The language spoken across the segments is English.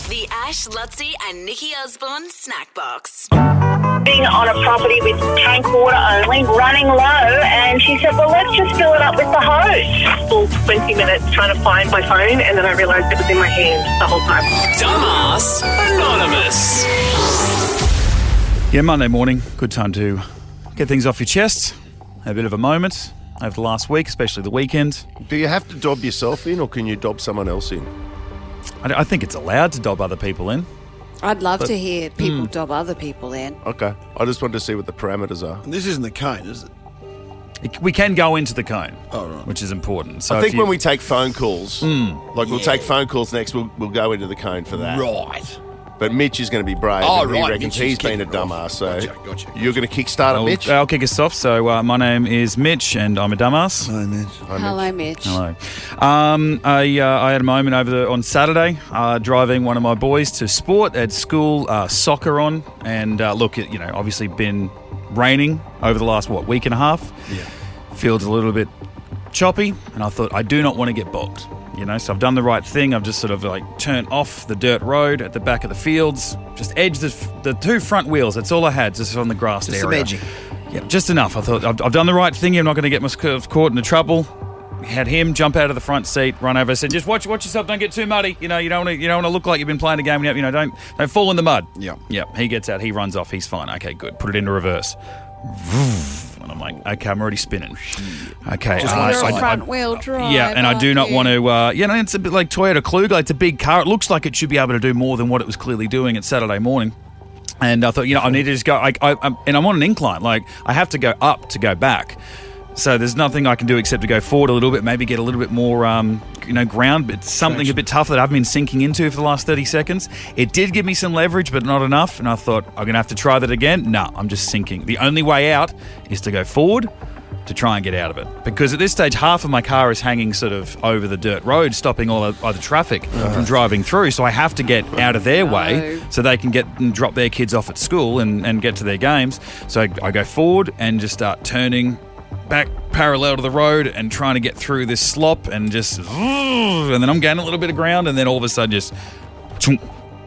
The Ash, Lutzi and Nikki Osborne Snackbox. Being on a property with tank water only, running low, and she said, well, let's just fill it up with the hose. Full 20 minutes trying to find my phone, and then I realised it was in my hand the whole time. Dumbass Anonymous. Yeah, Monday morning, good time to get things off your chest, have a bit of a moment over the last week, especially the weekend. Do you have to dob yourself in, or can you dob someone else in? I think it's allowed to dob other people in. I'd love to hear people dob other people in. Okay. I just wanted to see what the parameters are. This isn't the cone, is it? We can go into the cone, right. which is important. So I think when we take phone calls, we'll take phone calls next, we'll go into the cone for that. Right. But Mitch is going to be brave. Oh, and right. He reckons Mitch is he's been a kicking it dumbass. off. So Gotcha. you're going to kickstart it, Mitch? I'll kick us off. So my name is Mitch, and I'm a dumbass. Hello, Mitch. Hello, Mitch. Hello. I had a moment on Saturday, driving one of my boys to sport at school, soccer on, and obviously been raining over the last week and a half. Yeah. Field's a little bit choppy, and I thought I do not want to get bogged. So I've done the right thing. I've just sort of turned off the dirt road at the back of the fields, just edged the two front wheels. That's all I had, just on the grassed area. Some edging. Yeah, just enough. I thought I've done the right thing. I'm not going to get myself caught into trouble. Had him jump out of the front seat, run over. I said, just watch yourself. Don't get too muddy. You don't want to look like you've been playing a game. Don't fall in the mud. Yeah. He gets out. He runs off. He's fine. Okay, good. Put it into reverse. And I'm like, okay, I'm already spinning. Okay, Just one You're side. a front wheel drive. yeah, and I do not want to. It's a bit like Toyota Kluger. It's a big car. It looks like it should be able to do more than what it was clearly doing at Saturday morning. And I thought, I need to just go. And I'm on an incline. I have to go up to go back. So there's nothing I can do except to go forward a little bit, maybe get a little bit more, ground, but something a bit tougher that I've been sinking into for the last 30 seconds. It did give me some leverage, but not enough. And I thought, I'm going to have to try that again. No, I'm just sinking. The only way out is to go forward to try and get out of it. Because at this stage, half of my car is hanging sort of over the dirt road, stopping all the traffic from driving through. So I have to get out of their way so they can get and drop their kids off at school and get to their games. So I go forward and just start turning back parallel to the road and trying to get through this slop and then I'm gaining a little bit of ground and then all of a sudden just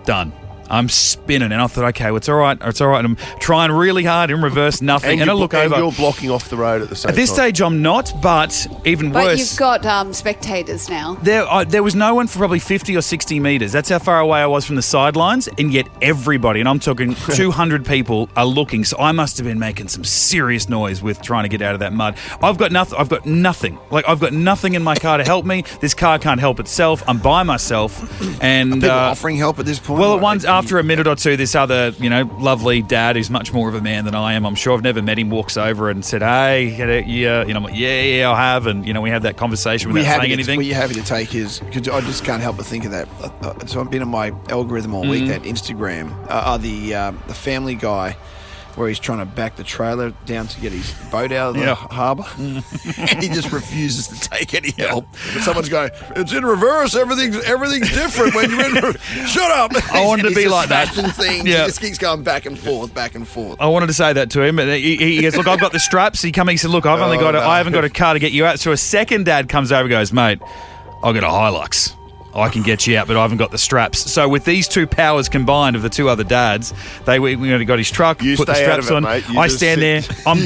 done. I'm spinning and I thought, okay, well, it's all right. And I'm trying really hard in reverse, nothing. And I look over. And you're blocking off the road at the same time. At this stage, I'm not, but even But worse. you've got spectators now. There was no one for probably 50 or 60 metres. That's how far away I was from the sidelines, and yet everybody, and I'm talking 200 people, are looking. So I must have been making some serious noise with trying to get out of that mud. I've got nothing. I've got nothing in my car to help me. This car can't help itself. I'm by myself. And People offering help at this point? Well, after a minute or two, this other, lovely dad who's much more of a man than I am, I'm sure I've never met him, walks over and said, hey, I'm like, yeah, I have. And, we have that conversation without saying anything. Were you happy to take his, because I just can't help but think of that. So I've been on my algorithm all week, that Instagram, the Family Guy, where he's trying to back the trailer down to get his boat out of the harbour. And he just refuses to take any help. But someone's going, it's in reverse, everything's different when you're in shut up. I wanted to be like that. Things. Yeah. He just keeps going back and forth. I wanted to say that to him, but he goes, look, I've got the straps. He said, look, I haven't got a car to get you out. So a second dad comes over and goes, mate, I've got a Hilux. I can get you out, but I haven't got the straps. So with these two powers combined of the two other dads, we got his truck, put the straps on. I stand there. I'm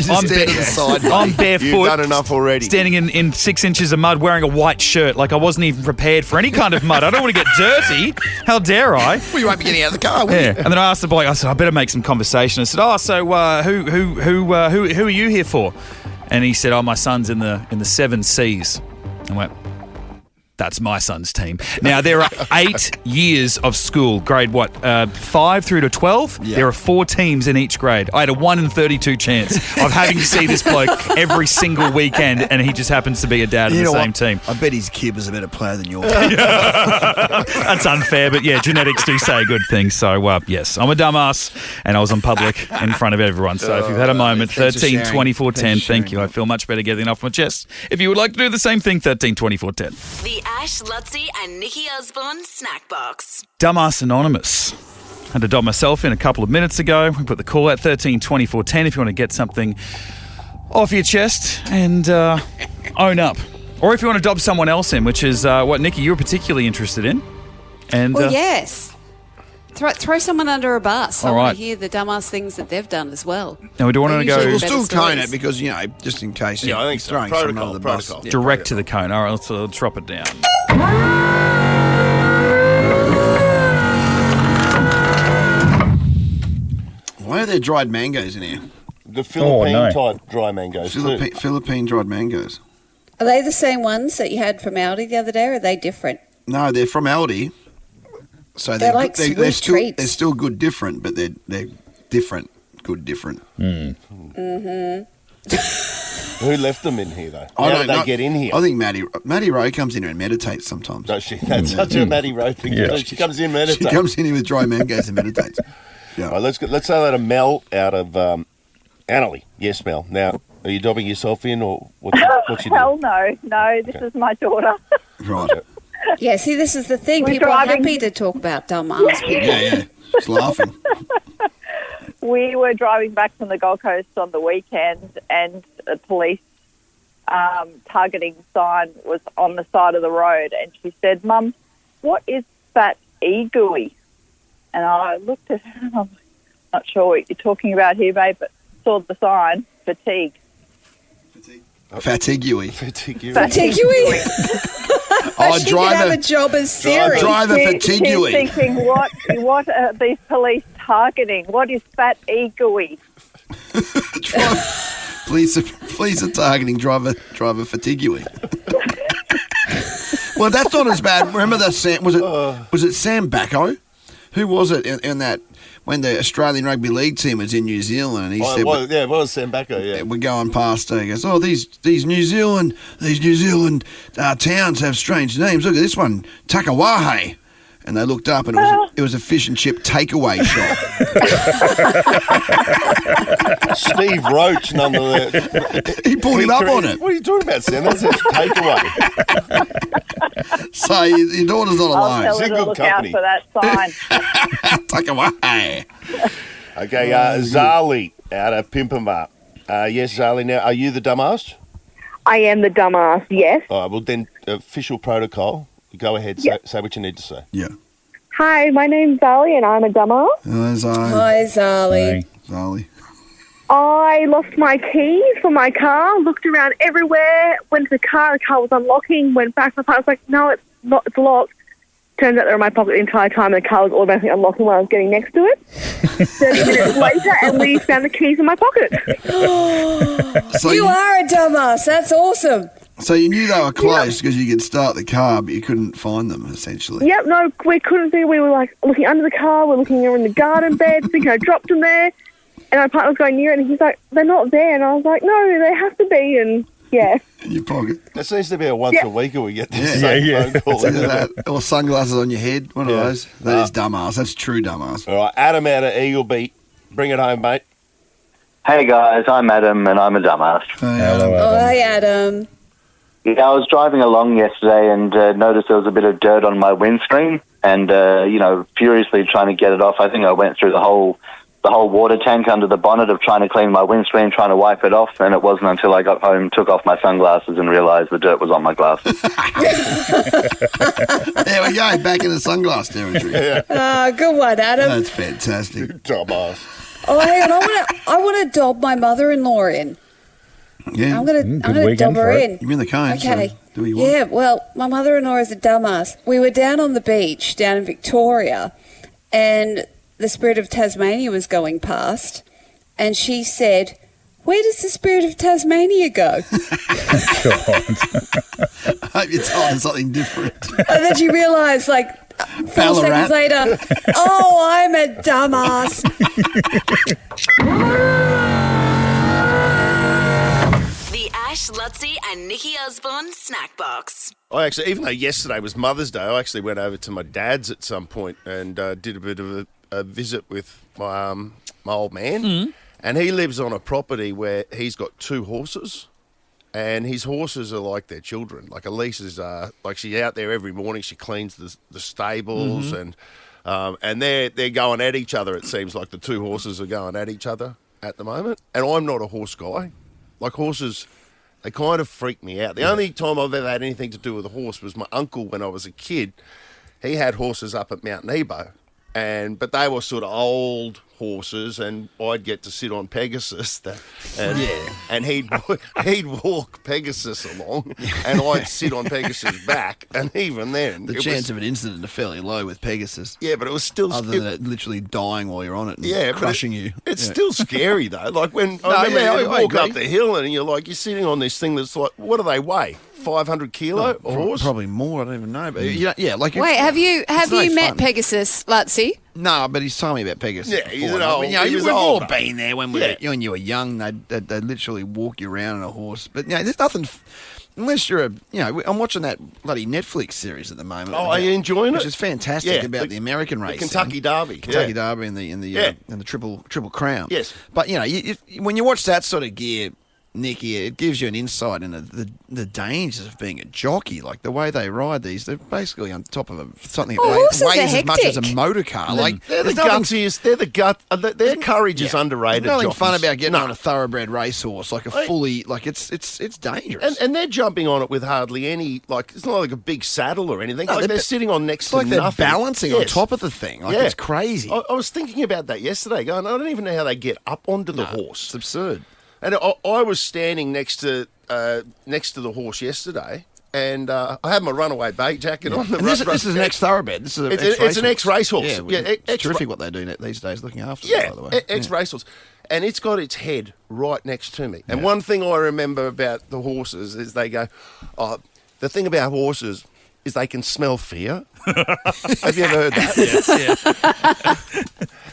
barefoot. You've done enough already. Standing in 6 inches of mud, wearing a white shirt, like I wasn't even prepared for any kind of mud. I don't want to get dirty. How dare I? Well, you won't be getting out of the car, will you? And then I asked the boy. I said, I better make some conversation. I said, who are you here for? And he said, my son's in the 7 C's. I went, that's my son's team. Now, there are 8 years of school, grade 5 through to 12? Yeah. There are 4 teams in each grade. I had a 1 in 32 chance of having to see this bloke every single weekend, and he just happens to be a dad of the same team. I bet his kid was a better player than yours. That's unfair, but yeah, genetics do say good things. So, yes, I'm a dumbass, and I was on public in front of everyone. So if you've had a moment, 13 24 10, thank you. I feel much better getting it off my chest. If you would like to do the same thing, 13 24 10. The Ash, Lutzi and Nikki Osborne Snackbox. Dumbass Anonymous. Had to dob myself in a couple of minutes ago. We put the call at 13 24 10 if you want to get something off your chest and own up. Or if you want to dob someone else in, which is what, Nikki, you were particularly interested in. And Well, yes. Throw someone under a bus. I All want right. to hear the dumbass things that they've done as well. Now we do want to They go usually We'll better still cone stories. it because, just in case. Yeah, I think so. Throwing someone Protocol, under the bus. protocol. Yeah, direct to protocol. the cone. All right, let's drop it down. Why are there dried mangoes in here? The Philippine no. type dry mangoes too. Philippine dried mangoes. Are they the same ones that you had from Aldi the other day, or are they different? No, they're from Aldi. So They're like sweet treats. They're still good different, but they're different. Good different. Who left them in here though? I How don't did they know. get in here? I think Maddie Rowe comes in here and meditates sometimes. Does she? That's such a Maddie Rowe thing to do. She comes in She meditate. comes in here with dry mangoes and meditates. Yeah. All right, let's say that to Mel out of Annalee. Yes, Mel. Now, are you dobbing yourself in, or what's you Hell doing? no. This is my daughter. Right. Yeah, see, this is the thing. We're People driving- are happy to talk about dumbass people. Yeah. She's laughing. We were driving back from the Gold Coast on the weekend, and a police targeting sign was on the side of the road, and she said, "Mum, what is fat e-gooey?" And I looked at her and I'm not sure what you're talking about here, babe, but saw the sign, fatigue. Fatiguey. Fatigue. Oh, She could have a job as Siri. driver She's fatiguey. thinking, what are these police targeting? What is fat e-gooey? Police are targeting driver fatiguey. Well, that's not as bad. Remember that Sam? Was it Sam Bacco? Who was it in that when the Australian Rugby League team was in New Zealand? And he said, it was Sam Bacco, yeah. "We're going past." He goes, "Oh, these New Zealand towns have strange names. Look at this one, Takawahe." And they looked up, and it was a fish and chip takeaway shop. Steve Roach, nonetheless. He pulled him up on it. What are you talking about, Sam? That's a takeaway. So your daughter's not I'll alone. tell her It's a to good look company. out for that sign. Takeaway. Okay, Zali out of Pimpama. Yes, Zali. Now, are you the dumbass? I am the dumbass, yes. All right, well, then, official protocol. Go ahead, say what you need to say. Yeah. Hi, my name's Sally and I'm a dumbass. Hi, Zali. Zali. I lost my keys for my car, looked around everywhere, went to the car was unlocking, went back to my car, I was like, no, it's not, it's locked. Turns out they were in my pocket the entire time and the car was automatically unlocking when I was getting next to it. 30 minutes later and we found the keys in my pocket. So You are a dumbass. That's awesome. So you knew they were closed because you could start the car, but you couldn't find them, essentially. Yep, no, we couldn't see. We were like looking under the car, we're looking in the garden bed, thinking I dropped them there. And my partner was going near it and he's like, they're not there. And I was like, no, they have to be. And yeah. In your pocket. That seems to be a once a week we get this Yeah. same Yeah. phone call. Either that or sunglasses on your head. One Yeah. of those. That is dumbass. That's true dumbass. All right, Adam out of Eagle Beat. Bring it home, mate. Hey guys, I'm Adam and I'm a dumbass. Oh, hi, Adam. Yeah, I was driving along yesterday and noticed there was a bit of dirt on my windscreen and, furiously trying to get it off. I think I went through the whole water tank under the bonnet of trying to clean my windscreen, trying to wipe it off, and it wasn't until I got home, took off my sunglasses and realised the dirt was on my glasses. There we go. Back in the sunglass territory. Oh, good one, Adam. That's fantastic. Dumbass. Oh, hang on. I want to dob my mother-in-law in. Yeah. I'm gonna dob weekend her for it. in. You're in the cone. Okay. So do what you want. Yeah, well, my mother-in-law is a dumbass. We were down on the beach down in Victoria, and the Spirit of Tasmania was going past, and she said, "Where does the Spirit of Tasmania go?" I hope you're told us something different. And then she realised, like, 4 Ballarat. seconds later, oh, I'm a dumbass. The Ash, Lutzi and Nikki Osborne Snack Box. I actually, even though yesterday was Mother's Day, I actually went over to my dad's at some point and did a bit of a visit with my old man. And he lives on a property where he's got 2 horses. And his horses are like their children. Like Elise is, like she's out there every morning. She cleans the stables and they're going at each other. It seems like the 2 horses are going at each other at the moment. And I'm not a horse guy. Like horses, they kind of freak me out. The only time I've ever had anything to do with a horse was my uncle when I was a kid. He had horses up at Mount Nebo. but they were sort of old horses, and I'd get to sit on Pegasus, and he'd walk Pegasus along, and I'd sit on Pegasus' back, and even then The chance of an incident are fairly low with Pegasus. Yeah, but it was still other than it literally dying while you're on it and crushing you. It's still scary though. Like when I walk up the hill and you're sitting on this thing that's like, what do they weigh? 500 kilo horse? Probably more. I don't even know. But Wait, have you met Pegasus, Lutzy? No, but he's telling me about Pegasus. Yeah, he's before. an old. We've all been there when when you were young. They'd literally walk you around on a horse. But there's nothing. Unless you're I'm watching that bloody Netflix series at the moment. Oh, are you enjoying it? Which is fantastic about the American racing. Kentucky Derby. Derby and the Triple Crown. Yes. But when you watch that sort of gear, Nicky, it gives you an insight into the dangers of being a jockey. Like the way they ride these, they're basically on top of something that weighs as much as a motor car. They're the gutsiest. They're the gut. Their courage is underrated. There's nothing jockeys. fun about getting on a thoroughbred racehorse, like a fully, it's dangerous. And they're jumping on it with hardly any, it's not like a big saddle or anything. No, they're sitting on next to nothing. They're balancing on Yes. top of the thing. It's crazy. I was thinking about that yesterday, going, I don't even know how they get up onto the horse. It's absurd. And I was standing next to the horse yesterday, and I had my runaway bait jacket on. This is an ex-thoroughbred. This is it's an ex-racehorse. It's terrific what they do these days, looking after them, by the way. Ex-racehorse. And it's got its head right next to me. And one thing I remember about the horses is they go, the thing about horses is they can smell fear. Have you ever heard that? Yes.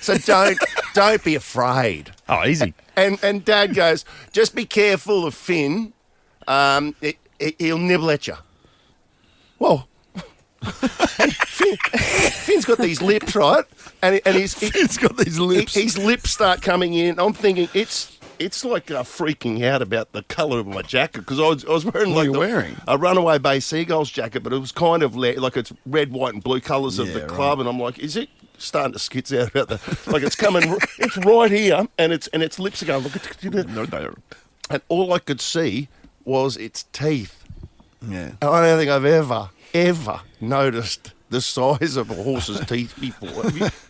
So don't be afraid. Oh, easy. And Dad goes, just be careful of Finn. He'll nibble at you. Well, Finn's got these lips, right? And Finn's got these lips. His lips start coming in. I'm thinking it's like freaking out about the colour of my jacket because I was wearing a Runaway Bay Seagulls jacket, but it was kind of like it's red, white, and blue colours of the club, and I'm like, is it starting to skits out about it's coming, it's right here, and its lips are going, look at and all I could see was its teeth. Yeah, and I don't think I've ever noticed the size of a horse's teeth before.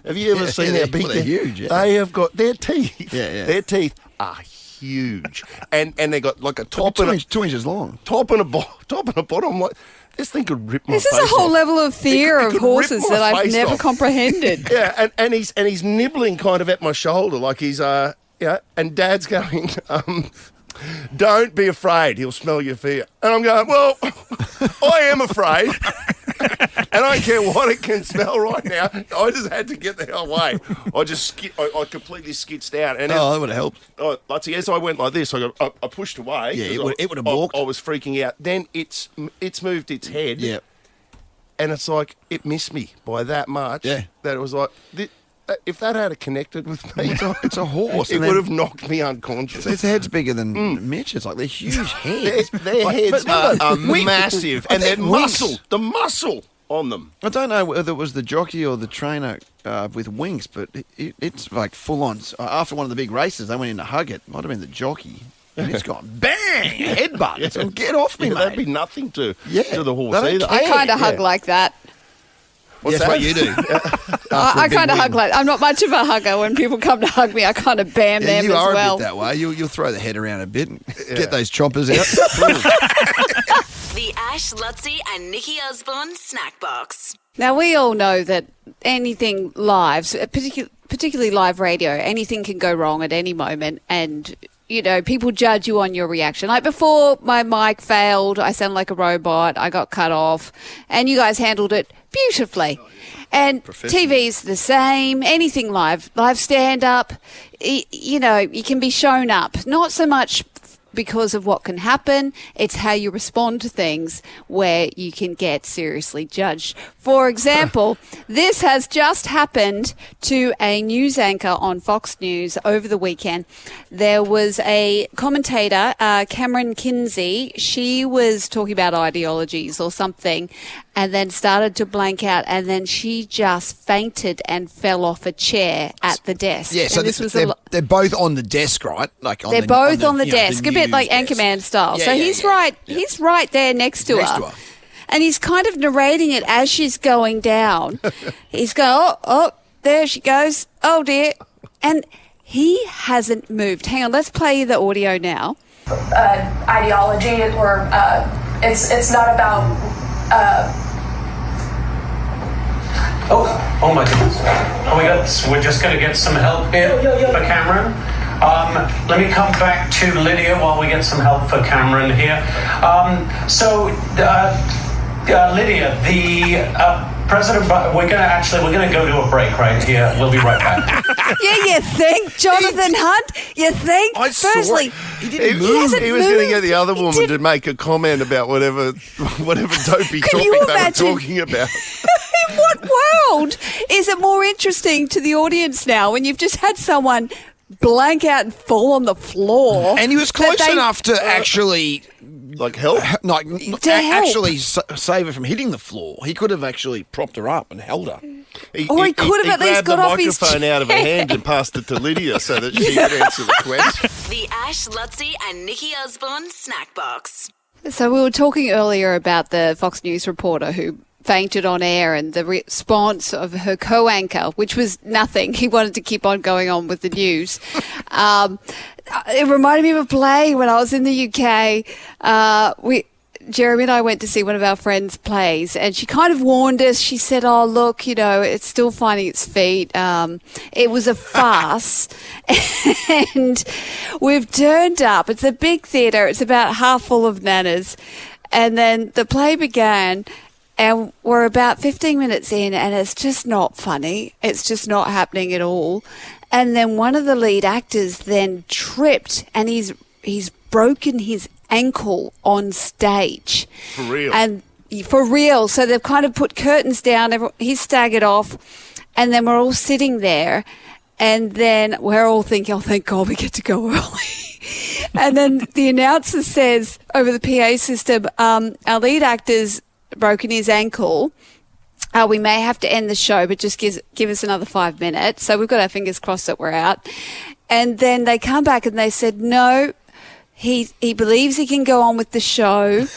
Have you ever seen how big they're huge? Yeah. They have got their teeth. Yeah. Their teeth are huge, and they got like a top and 2 inches long, top and a bottom. Like this thing could rip my face off. This is a whole level of fear of horses that I've never comprehended. Yeah, and he's nibbling kind of at my shoulder, like he's and Dad's going, don't be afraid, he'll smell your fear. And I'm going, well, I am afraid. And I don't care what it can smell right now. I just had to get the hell away. I completely skitzed out. And that would have helped. As I went like this, I pushed away. Yeah, it would have balked. I was freaking out. Then it's moved its head. Yeah. And it's like, it missed me by that much. Yeah. That it was like, if that had connected with me, it's a horse. It would have knocked me unconscious. Its head's bigger than Mitch's. Like they're huge heads. Their heads are massive, and their muscle, the muscle on them. I don't know whether it was the jockey or the trainer with wings, but it's like full on. After one of the big races, they went in to hug it. Might have been the jockey. And it's gone bang, headbutt. So get off me, mate. That'd be nothing to the horse either. I kind of hug like that. That's what you do. I kind of hug like I'm not much of a hugger. When people come to hug me, I kind of bam them you as are well. a bit that way. You'll throw the head around a bit and get those chompers out. The Ash, Lutzy and Nikki Osborne Snack Box. Now, we all know that anything live, particularly live radio, anything can go wrong at any moment, and people judge you on your reaction. Like before my mic failed, I sounded like a robot, I got cut off, and you guys handled it beautifully. And TV's the same, anything live stand-up, you can be shown up. Not so much because of what can happen, it's how you respond to things where you can get seriously judged. For example, this has just happened to a news anchor on Fox News over the weekend. There was a commentator, Cameron Kinsey. She was talking about ideologies or something and then started to blank out, and then she just fainted and fell off a chair at the desk. Yeah, so they're both on the desk, right? They're both on the desk, a bit like Anchorman style. So he's right there next to her. And he's kind of narrating it as she's going down. He's going, oh, there she goes. Oh, dear. And he hasn't moved. Hang on, let's play the audio now. Ideology, or it's not about... Oh my goodness. We're just going to get some help here for Cameron. Let me come back to Lydia while we get some help for Cameron here. Lydia, the President, we're going to go to a break right here. We'll be right back. Yeah, you think, Jonathan Hunt? You think? I Firstly, he didn't move. He was going to get the other woman to make a comment about whatever dopey topic they were talking about. In what world is it more interesting to the audience now when you've just had someone blank out and fall on the floor? And he was close enough to actually... Like help? Actually save her from hitting the floor. He could have actually propped her up and held her. He could have at least got off his grabbed the microphone out of her hand and passed it to Lydia so that she could answer the question. The Ash, Lutzi and Nikki Osborne Snack Box. So we were talking earlier about the Fox News reporter who fainted on air and the response of her co-anchor, which was nothing. He wanted to keep on going on with the news. It reminded me of a play when I was in the UK. Jeremy and I went to see one of our friends' plays, and she kind of warned us. She said, "Oh, look, it's still finding its feet. It was a farce." And we've turned up. It's a big theatre. It's about half full of nanas. And then the play began, and we're about 15 minutes in, and it's just not funny. It's just not happening at all. And then one of the lead actors then tripped, and he's broken his ankle on stage. For real? And for real. So they've kind of put curtains down. He's staggered off, and then we're all sitting there, and then we're all thinking, oh, thank God we get to go early. And then the announcer says over the PA system, our lead actor's broken his ankle. We may have to end the show, but just give us another 5 minutes. So we've got our fingers crossed that we're out. And then they come back and they said, no, he believes he can go on with the show.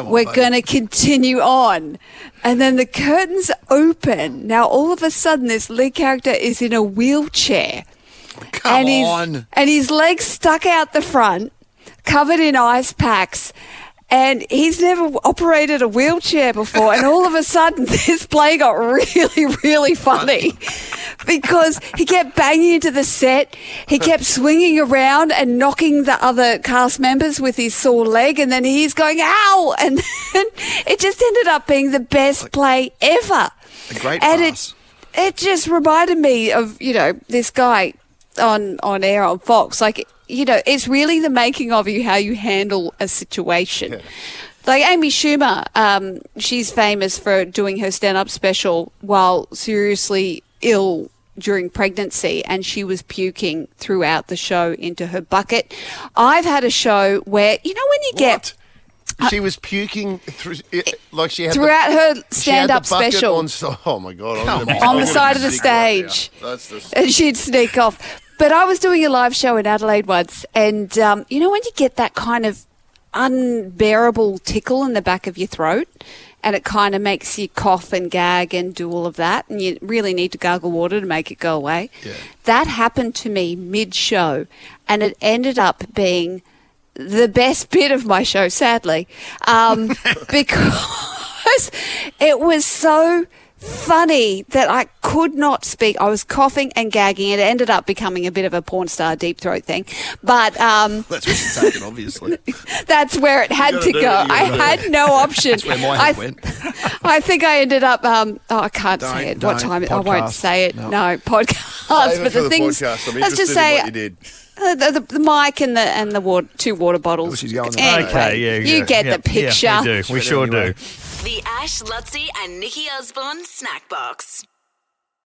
We're going to continue on. And then the curtains open. Now, all of a sudden, this lead character is in a wheelchair. Come on. And his legs stuck out the front, covered in ice packs. And he's never operated a wheelchair before. And all of a sudden, this play got really, really funny because he kept banging into the set. He kept swinging around and knocking the other cast members with his sore leg. And then he's going, ow! And then it just ended up being the best play ever. A great farce. It just reminded me of, this guy on air on Fox. Like, it's really the making of you, how you handle a situation. Yeah. Like Amy Schumer, she's famous for doing her stand-up special while seriously ill during pregnancy, and she was puking throughout the show into her bucket. I've had a show where, when you get... She was puking like she had throughout her stand-up special. Oh my God! On the side of the stage, and she'd sneak off. But I was doing a live show in Adelaide once, and when you get that kind of unbearable tickle in the back of your throat, and it kind of makes you cough and gag and do all of that, and you really need to gargle water to make it go away. Yeah. That happened to me mid-show, and it ended up being the best bit of my show, sadly, because it was so funny that I could not speak. I was coughing and gagging. It ended up becoming a bit of a porn star deep throat thing. But that's what you're taking, obviously. That's where it had to go. I had no option. That's where my head went. I think I ended up. I can't say it. What time? Podcast. I won't say it. No, podcast. But the things. Podcast. Let's just say what you did. The mic and the two water bottles. She's going anyway, okay, you get the picture. Yeah, we do. We sure do. The Ash, Lutzi and Nikki Osborne Snack Box.